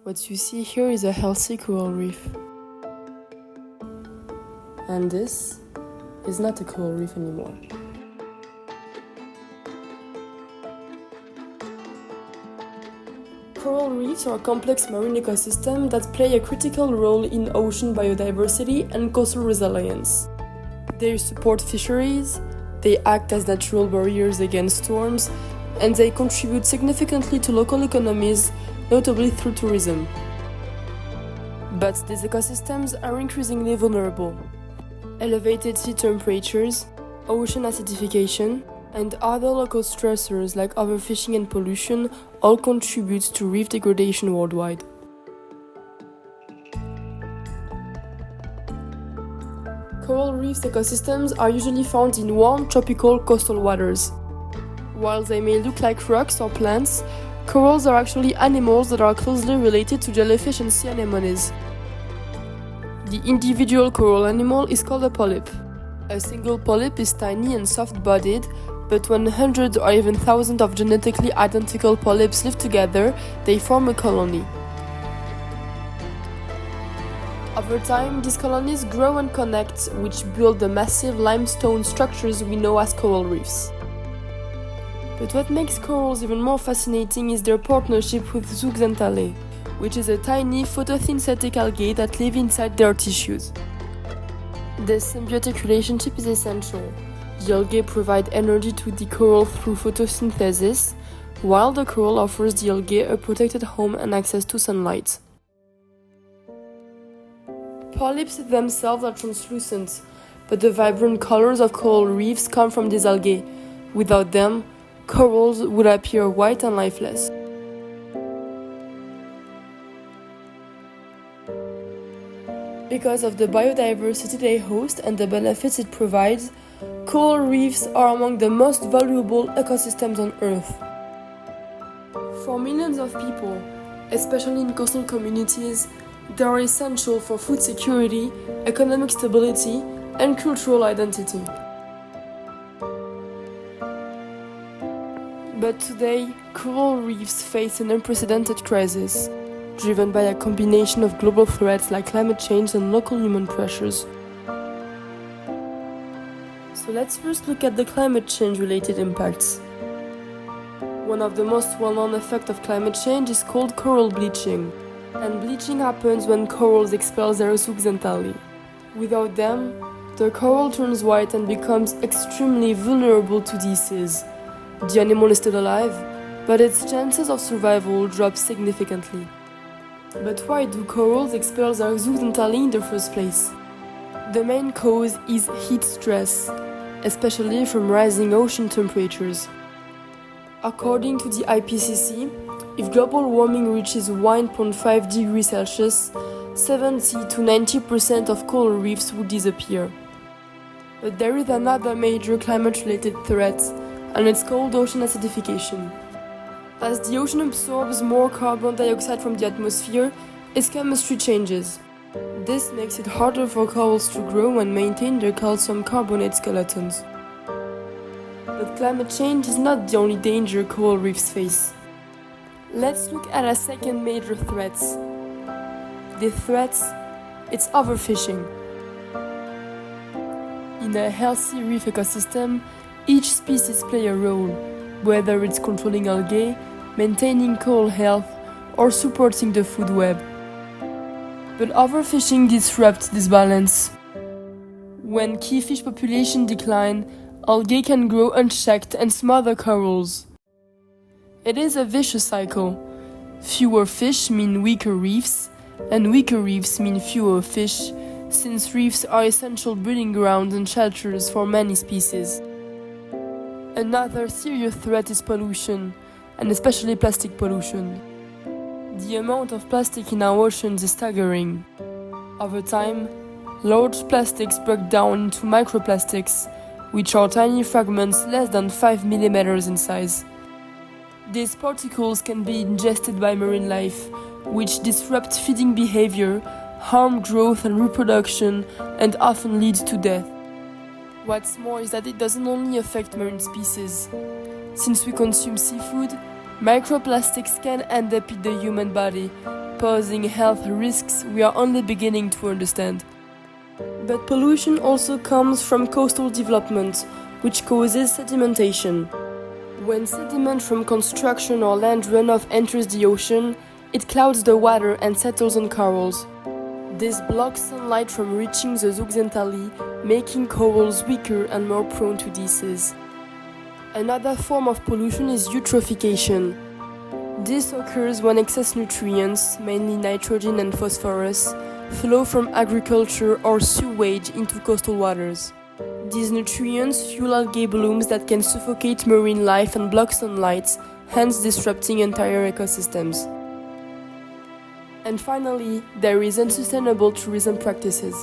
What you see here is a healthy coral reef. And this is not a coral reef anymore. Coral reefs are complex marine ecosystems that play a critical role in ocean biodiversity and coastal resilience. They support fisheries, they act as natural barriers against storms, and they contribute significantly to local economies, notably through tourism. But these ecosystems are increasingly vulnerable. Elevated sea temperatures, ocean acidification, and other local stressors like overfishing and pollution all contribute to reef degradation worldwide. Coral reefs ecosystems are usually found in warm tropical coastal waters. While they may look like rocks or plants, corals are actually animals that are closely related to jellyfish and sea anemones. The individual coral animal is called a polyp. A single polyp is tiny and soft-bodied, but when hundreds or even thousands of genetically identical polyps live together, they form a colony. Over time, these colonies grow and connect, which build the massive limestone structures we know as coral reefs. But what makes corals even more fascinating is their partnership with zooxanthellae, which is a tiny photosynthetic algae that live inside their tissues. This symbiotic relationship is essential. The algae provide energy to the coral through photosynthesis, while the coral offers the algae a protected home and access to sunlight. Polyps themselves are translucent, but the vibrant colors of coral reefs come from these algae. Without them, corals would appear white and lifeless. Because of the biodiversity they host and the benefits it provides, coral reefs are among the most valuable ecosystems on Earth. For millions of people, especially in coastal communities, they are essential for food security, economic stability, and cultural identity. But today, coral reefs face an unprecedented crisis, driven by a combination of global threats like climate change and local human pressures. So let's first look at the climate change-related impacts. One of the most well-known effects of climate change is called coral bleaching. And bleaching happens when corals expel their zooxanthellae. Without them, the coral turns white and becomes extremely vulnerable to disease. The animal is still alive, but its chances of survival drop significantly. But why do corals expel their zooxanthellae in the first place? The main cause is heat stress, especially from rising ocean temperatures. According to the IPCC, if global warming reaches 1.5 degrees Celsius, 70 to 90% of coral reefs would disappear. But there is another major climate-related threat, and it's called ocean acidification. As the ocean absorbs more carbon dioxide from the atmosphere, its chemistry changes. This makes it harder for corals to grow and maintain their calcium carbonate skeletons. But climate change is not the only danger coral reefs face. Let's look at a second major threat. The threat, it's overfishing. In a healthy reef ecosystem, each species plays a role, whether it's controlling algae, maintaining coral health, or supporting the food web. But overfishing disrupts this balance. When key fish populations decline, algae can grow unchecked and smother corals. It is a vicious cycle. Fewer fish mean weaker reefs, and weaker reefs mean fewer fish, since reefs are essential breeding grounds and shelters for many species. Another serious threat is pollution, and especially plastic pollution. The amount of plastic in our oceans is staggering. Over time, large plastics break down into microplastics, which are tiny fragments less than 5 millimeters in size. These particles can be ingested by marine life, which disrupt feeding behavior, harm growth and reproduction, and often leads to death. What's more is that it doesn't only affect marine species. Since we consume seafood, microplastics can end up in the human body, posing health risks we are only beginning to understand. But pollution also comes from coastal development, which causes sedimentation. When sediment from construction or land runoff enters the ocean, it clouds the water and settles on corals. This blocks sunlight from reaching the zooxanthellae, making corals weaker and more prone to disease. Another form of pollution is eutrophication. This occurs when excess nutrients, mainly nitrogen and phosphorus, flow from agriculture or sewage into coastal waters. These nutrients fuel algae blooms that can suffocate marine life and block sunlight, hence disrupting entire ecosystems. And finally, there is unsustainable tourism practices.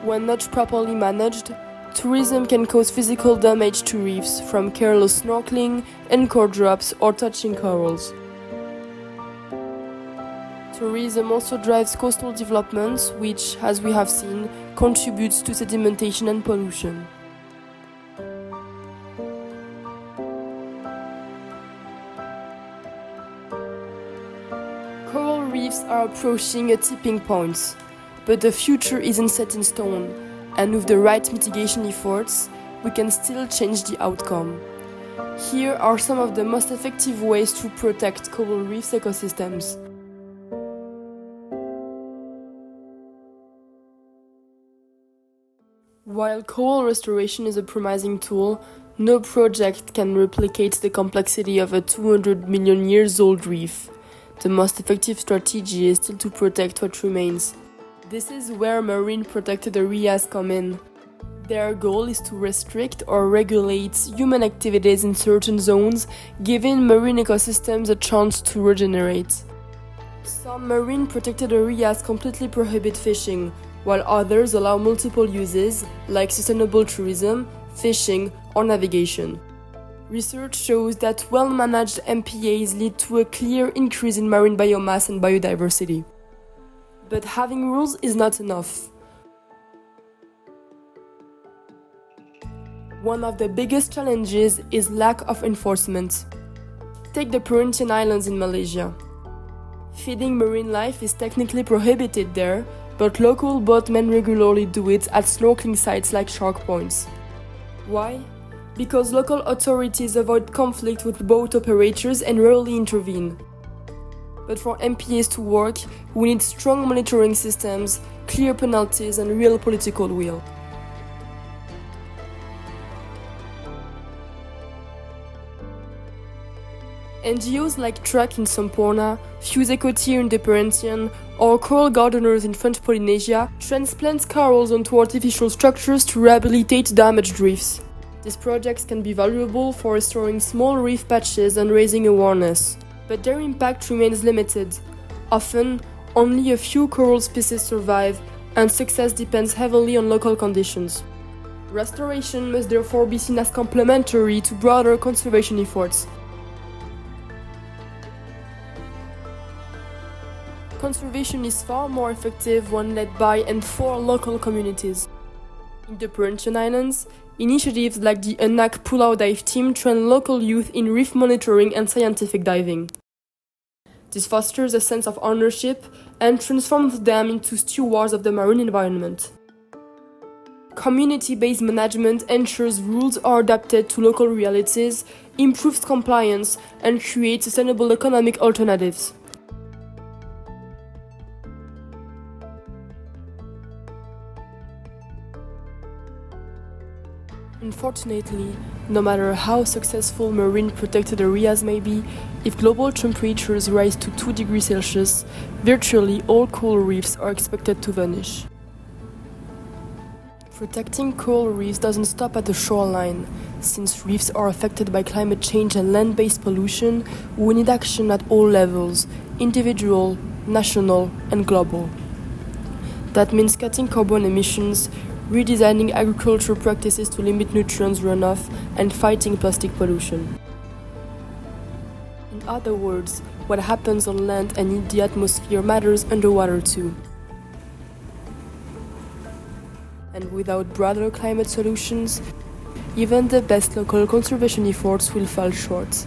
When not properly managed, tourism can cause physical damage to reefs from careless snorkeling, anchor drops, or touching corals. Tourism also drives coastal development, which, as we have seen, contributes to sedimentation and pollution. Coral reefs are approaching a tipping point, but the future isn't set in stone, and with the right mitigation efforts, we can still change the outcome. Here are some of the most effective ways to protect coral reefs ecosystems. While coral restoration is a promising tool, no project can replicate the complexity of a 200 million years old reef. The most effective strategy is still to protect what remains. This is where marine protected areas come in. Their goal is to restrict or regulate human activities in certain zones, giving marine ecosystems a chance to regenerate. Some marine protected areas completely prohibit fishing, while others allow multiple uses, like sustainable tourism, fishing, or navigation. Research shows that well-managed MPAs lead to a clear increase in marine biomass and biodiversity. But having rules is not enough. One of the biggest challenges is lack of enforcement. Take the Perhentian Islands in Malaysia. Feeding marine life is technically prohibited there, but local boatmen regularly do it at snorkeling sites like shark points. Why? Because local authorities avoid conflict with boat operators and rarely intervene. But for MPAs to work, we need strong monitoring systems, clear penalties, and real political will. NGOs like TRAC in Semporna, Fuse Ecotier in the Perhentian, or Coral Gardeners in French Polynesia transplant corals onto artificial structures to rehabilitate damaged reefs. These projects can be valuable for restoring small reef patches and raising awareness, but their impact remains limited. Often, only a few coral species survive, and success depends heavily on local conditions. Restoration must therefore be seen as complementary to broader conservation efforts. Conservation is far more effective when led by and for local communities. In the Perhentian Islands, initiatives like the Anak Pulau Dive Team train local youth in reef monitoring and scientific diving. This fosters a sense of ownership and transforms them into stewards of the marine environment. Community-based management ensures rules are adapted to local realities, improves compliance, and creates sustainable economic alternatives. Unfortunately, no matter how successful marine protected areas may be, if global temperatures rise to 2 degrees Celsius, virtually all coral reefs are expected to vanish. Protecting coral reefs doesn't stop at the shoreline. Since reefs are affected by climate change and land-based pollution, we need action at all levels: individual, national, and global. That means cutting carbon emissions, redesigning agricultural practices to limit nutrients runoff, and fighting plastic pollution. In other words, what happens on land and in the atmosphere matters underwater too. And without broader climate solutions, even the best local conservation efforts will fall short.